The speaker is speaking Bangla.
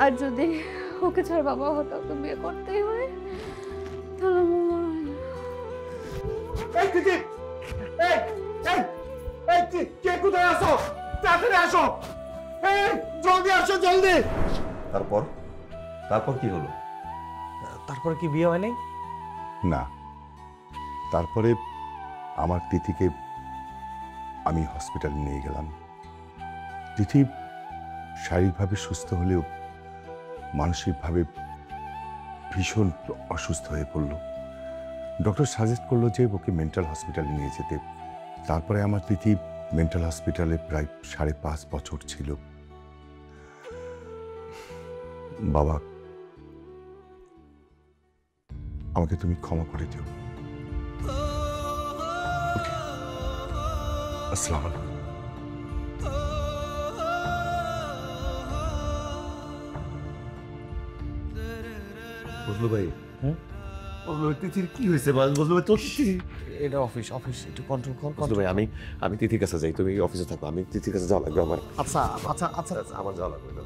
আর যদি ওকে ছাড়া বাবা হতো তো বিয়ে করতেই হয় তাহলে এই তিথি, এই এই এই কে কোথায় আসো? তাড়াতাড়ি আসো, এই জলদি আসো জলদি। তারপর তারপর কি হলো? তারপরে কি বিয়ে হয় নাই? না, তারপরে আমার তিথিকে আমি হসপিটালে নিয়ে গেলাম। তিথি শারীরিকভাবে সুস্থ হলেও মানসিকভাবে ভীষণ অসুস্থ হয়ে পড়ল। ডক্টর সাজেস্ট করলো যে ওকে মেন্টাল হসপিটালে নিয়ে যেতে। তারপরে আমার তিথি মেন্টাল হসপিটালে প্রায় 5.5 বছর ছিল। বাবা, আমাকে তুমি ক্ষমা করে দিও। আসসালামু আলাইকুম। বুঝলো ভাই? হুম? তিথির কি হয়েছে? বুঝলো ভাই, তোর এটা অফিস একটু কন্ট্রোল কর। বুঝলো ভাই, আমি তিথির কাছে যাই, তুমি অফিসে থাকো, আমি তিথির কাছে যাওয়া লাগবে আমার। আচ্ছা আচ্ছা আচ্ছা আমার যাওয়া লাগবে না।